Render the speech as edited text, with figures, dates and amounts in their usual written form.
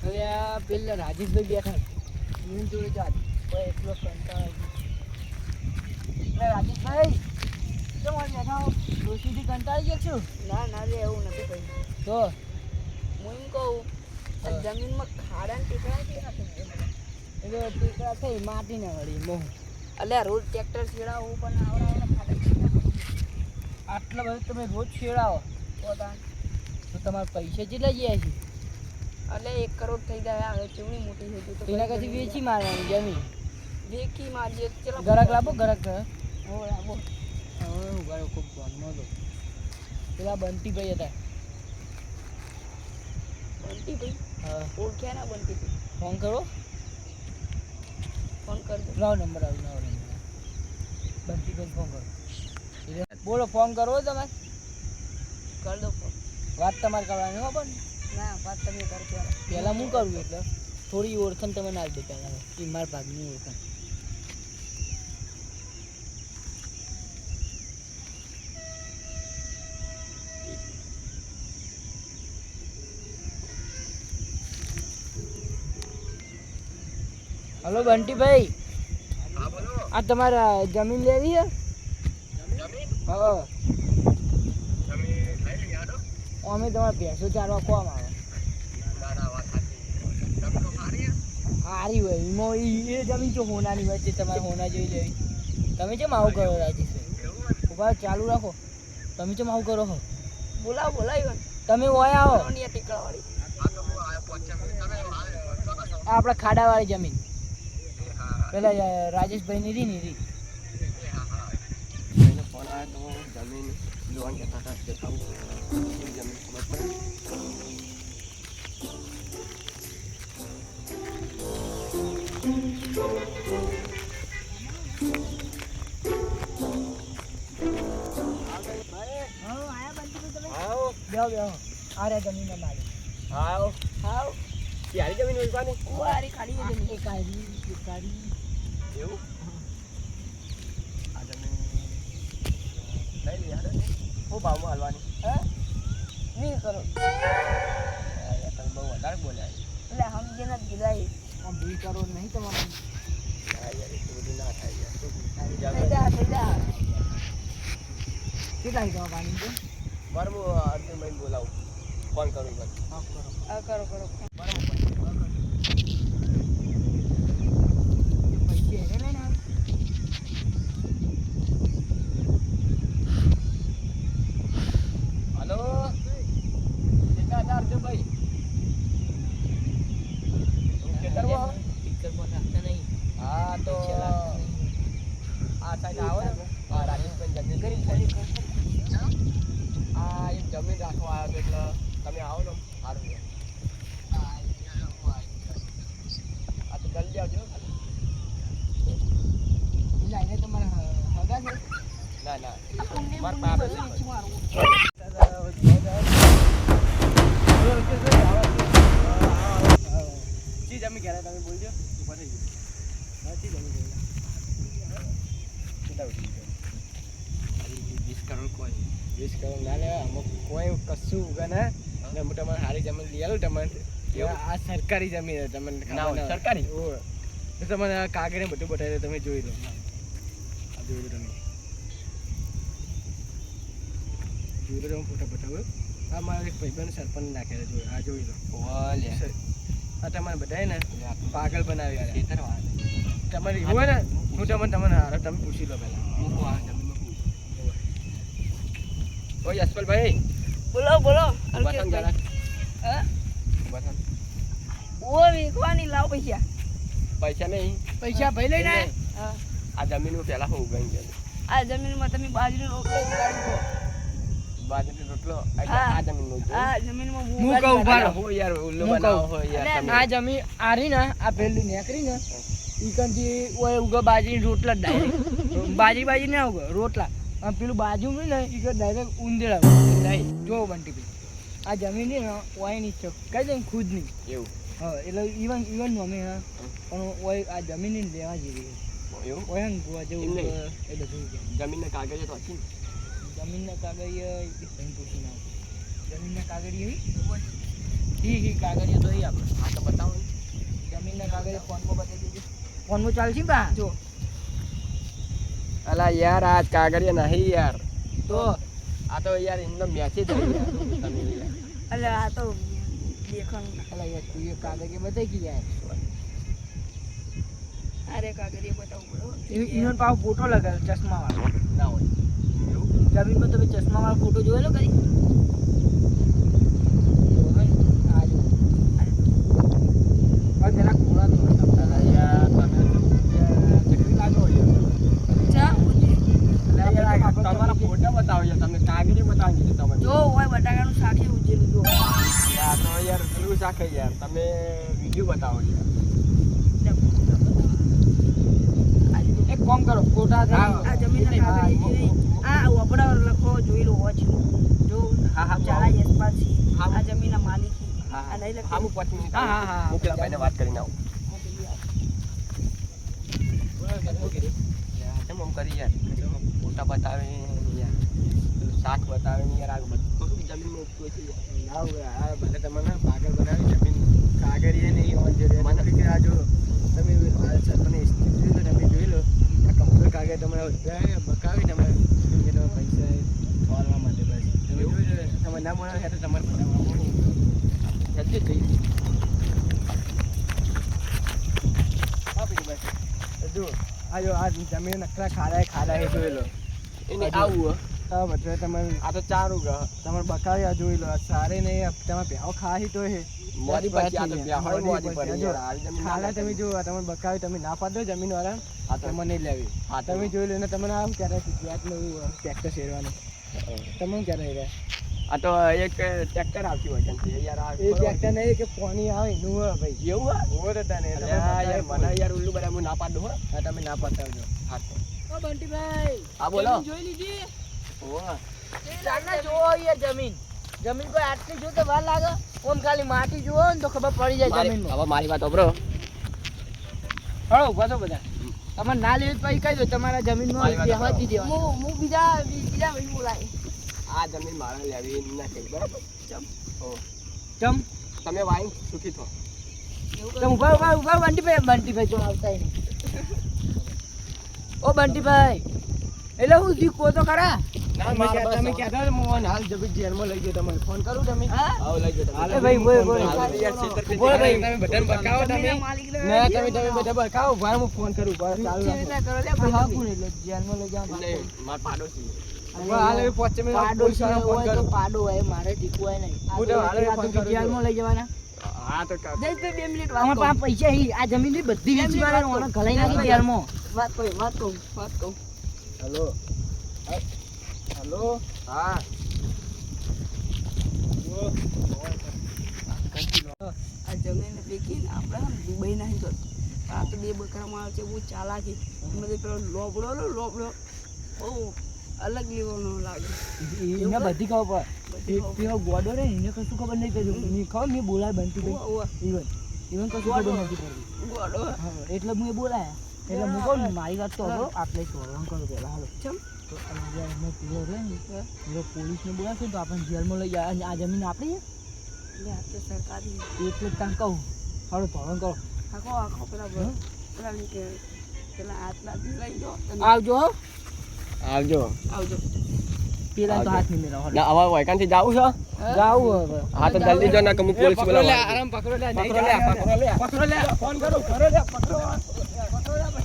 હવે આ પેલા રાજેશભાઈ બેઠા હું જોડે જાત કોઈ એટલો કંટાળો રાજેશભાઈ કેમ બેઠા હો ડોશીથી કંટાળી ગયા છું ના ના રે એવું નથી કહ્યું તો હું એમ કહું જમીનમાં ખાડા ને ટીકડા કેવા છે એટલે ટીકડા થઈ માટી ના વળી મોહ અલ્યા રોજ ટ્રેક્ટર છેડાવું પણ આવડા ખાડા આટલા બધું તમે રોજ છેડાવો તો તમારા પૈસા કેટલા ગયા છે એટલે 1 કરોડ થઈ ગયા હવે કેવડી મોટી થઈ ગઈ તો એના કદી વેચી મારવાની જમીન વેચી મારીએ ચલો ગરક લાવો ગરક હો લાવો હવે ઉગાડો ખૂબ ગમો તો પેલા બંટીભાઈ હતા બંટીભાઈ હા ઓળખ્યા ના બંટીભાઈ ફોન કરો ફોન કરજો લાવો નંબર આવી લાવો બંટીભાઈ ફોન કરો બોલો ફોન કરો તમે કર દો ફોન વાત તમારે કરવાની હો પણ ના વાત તમે કરજો પહેલાં હું કરું એટલે થોડી ઓળખાણ તમે ના દે પહેલાં એ મારા ભાગની ઓળખાણ હલો બંટીભાઈ આ તમારા જમીન લેવી છે હા અમે તમારે ભેંસો ચારવા કોમ આવે સારી હોય એમાં એ જમીન જો હોનાની વચ્ચે તમારે હોના જોઈ લેવી તમે કેમ આવું કરો રાજેશભાઈ ઉભા ચાલુ રાખો તમે કેમ આવું કરો હો બોલાવો બોલાવી તમે ઓય આવો આપણા ખાડાવાળી જમીન પેલા રાજેશભાઈની રી ની રી ફોન આવ્યો તો જમીન લોન કહેતા હતા જમીન ખબર પડે આ રે જમીન અમારી આવો આવો યારી જમીન વેચવાની ઓરી ખાલી જમીન એક કાઢી એવું આ જમીન લઈ લે યાર હું ભાવમાં હાલવાની હે 20 કરોડ તમે બહુ વધારે બોલ્યા એટલે સમજે નથી ગીલાઈ 20 કરોડ નહીં તમારે યાર એટલું બધું ના થાય યાર થઈ જા કેટલા ગયો પાણી તો બરાબર અર્જુન ભાઈ બોલાવું ફોન કરું બસ હા કરો કરો બરાબર પૈસે હે લઈને હલો કેટલા હતા અર્જુન ભાઈ કેટલા હા તો આ સાઈડ આવો ને હા રાજેશભાઈ જમીન કરી આ એક જમીન રાખવા આવ્યો એટલે તમે આવો ને સારું છે આ તો જલ્દી આવજો એટલે એને તમારે હગા છે ના ના મારા પાસે જી જમી ગયા તમે બોલજો ઉભા થઈ ગયો હા જી જમી ગયા કેટલા ઉઠી ગયો 20 કરોડ કોઈ 20 કરોડ ના લે અમુક કોઈ કશું ઉગા ને મોટા મને સારી જમીન લઈ આલું તમને આ સરકારી જમીન તમને ના સરકારી તો તમને કાગળે બધું બતાવી તમે જોઈ લો આ જોઈ લો તમે જોઈ લો ફોટો બતાવ્યો આ મારા એક ભાઈબંધ સરપંચ નાખેલા જોઈ આ જોઈ લો આ તમારે બધાય ને પાગલ બનાવી તમારે એવું હોય ને હું તમને હારો તમે પૂછી લો પહેલાં ઓય યશપાલભાઈ બોલો બોલો ઓ વેચવાની લાવ પૈસા પૈસા નહીં પૈસા ભાઈ લઈને આ જમીનમાં પહેલા હું ઉગાઈ ગયો આ જમીનમાં તમે બાજરીનો રોટલો ઉગાડી દો બાજરીનો રોટલો આ જમીનમાં આ જમીનમાં હું કહું ઉભા હો યાર ઉલ્લુ બનાવો હો યાર આ જમીન આરી ને આ પેલી નેકરી ને ઈકનથી ઓય ઉગા બાજરીનો રોટલા ડાયરેક્ટ બાજી ના ઉગા રોટલા પેલું બાજુ ને એ ડાયરેક્ટ ઉંદેડા નહીં જો બંટી આ જમીન છે ને ઓય ની છે કઈ દે ખુદ નહીં એવું હા એટલે ઇવન અમે હા પણ ઓય આ જમીન લેવા જેવી એવું ઓય ગોવા જેવું એ બધું જમીનના કાગળિયા તો હતી ને જમીનના કાગળિયા પૂછી ના જમીનના કાગળિયા કાગળિયા તો આપણે આ તો બતાવો ફોનમાં બતાવી દેજો ફોનમાં ચાલશે બા જો અલા યાર આજ કાગળિયા નહીં યાર તો આ તો યાર એમનો મેસેજ આવી યાર તમે યાર અલે આ તો દેખણ અલે યાર તું એ કાગળિયા બતાવી કે યાર અરે કાગળિયા બતાવું પડો ઈનો પાવ ફોટો લગાવ્યો ચશ્મા વાળો ના હોય એવું જમીનમાં તમે ચશ્મા વાળો ફોટો જોયેલો કઈ પેલા કોળા તો યાર તમે ચકરી લાગો તમારા ફોટા બતાવો યાર તમને કાગળી બતાવી દીધી તમે જો હોય બટાકાનું શાક છે ઉજેલું જો યાર તો યાર પેલું શાક છે યાર તમે વિડિયો બતાવો યાર એક કામ કરો ફોટા આ જમીનના કાગળ આ વપડા લખો જોઈ લો વોચ જો હા હા ચાલા યશપાલસી આ જમીનના માલિક આ નહીં લખો હા હું 5 મિનિટ હા હા હા મોકલા ભાઈને વાત કરીને આવું કેમ કરી યાર ફોટા બતાવે યાર પેલું શાક બતાવે યાર આ બધું જમીનમાં ઉગતું છે યાર આ બધા તમને પાગલ બનાવી જમીન કાગળીએ નહીં ઓન જો મને કે આ જો તમે આ સરપને સ્થિતિ તમે જોઈ લો આ કમ્પ્યુટર કાગળ તમારે બકાવી તમે પૈસા ફોલવા માટે બસ તમે જોઈ લો તમે ના મળે તો તમારે બનાવવાનું જલ્દી થઈ જો આજો આ જમીન નકરા ખાડા હે જોઈ લો એને આવું હા બધે તમે આ તો ચારું ગ તમારે બકાવી આ જોઈ લો આ સારે નહીં તમે ભેહો ખાહી તો હે મોદી પછી આ તો ભેહો મોદી પર જો ખાડા તમે જો તમે બકાવી તમે ના પાડો જમીન વાળા આ તો મને લેવી હા તમે જોઈ લો ને તમને આમ ક્યારે ગેટ નું ટ્રેક્ટર શેરવાનું તમે ક્યારે રહ્યા આ તો એક ટ્રેક્ટર આવતી હોય કે યાર આ એ ટ્રેક્ટર નહીં કે પાણી આવે નું ભાઈ એવું હો તો તને યાર મને યાર ઉલ્લુ બરાબર ના પાડો હો હા તમે ના પાડતા આવજો હા તો ઓ બંટીભાઈ હા બોલો જોઈ લીધી ઓ ચાલના જોવો યાર જમીન કોઈ આટલી જો તો વાર લાગે ઓમ ખાલી માટી જોવો ને તો ખબર પડી જાય જમીનમાં હવે મારી વાત ઓબરો હળો ઉભા તો બધા તમારે ના લેવી પછી કહી દો તમારા જમીનમાં બેહવા જ દેવા હું બીજા ભાઈ બોલાય આ જમીન મારા લેવી ના કઈ બરાબર ચમ તમે વાઈન સુખી થો તો ઉભા બંટીભાઈ જો આવતા નહીં ઓ બંટીભાઈ એટલે હું દીકો તો ખરા તમે કહેતા મોહન હાલ જબી જેલમાં લઈ ગયો તમે ફોન કરું તમે આવ લઈ ગયો અરે ભાઈ બોલ ભાઈ તમે બટન બકાવો તમે ના તમે બધા બકાવો ભાઈ હું ફોન કરું બસ ચાલુ રાખો હા કોણ એટલે જેલમાં લઈ જાવ નહીં માર પાડોશી હાલ હવે 5 મિનિટ પાડોશી હોય તો પાડો હોય મારે દીકવાય નહીં હું તો હાલ ફોન કરું જેલમાં લઈ જવાના હા તો જય 2 મિનિટ વાત પાસે પૈસા હી આ જમીન ની બધી વેચી વાળા ઓને ઘલાઈ નાખી જેલમાં વાત કહું હેલો હેલો હા આ જમીન વેચીને આપણે દુબઈ નાખી દો આ તો 2 બકરામાં આવે છે બહુ ચાલાકી એમાંથી પેલો લોબડો બહુ અલગ લેવાનો લાગે એને બધી ખબર પડે પેલો ગોડો રે એને કશું ખબર નહીં પડ્યું ની ખબર મેં બોલાય બનતી ભાઈ ઈવન કશું ખબર નથી પડી ગોડો એટલે હું એ બોલાયા એટલે હું કહું મારી વાત તો હવે આટલે છોડવાનું કરું પેલા હાલો ચમ તો અમે પેલો રે ને પેલો પોલીસને બોલાવશે તો આપણે જેલમાં લઈ જાય આ જમીન આપણી એટલે આ તો સરકારી એટલે ત્યાં કહું હાલો ભરણ કરો આખો પેલા કે પેલા આટલા લઈ જાઓ આવજો પેલા તો હાથ નહીં મેળવો ના હવે વાયકાન થી જાવું છે જાવું હવે હા તો જલ્દી જો ના કમુ પોલીસ બોલાવો આરામ પકડો લે ફોન કરો કરો લે પકડો લે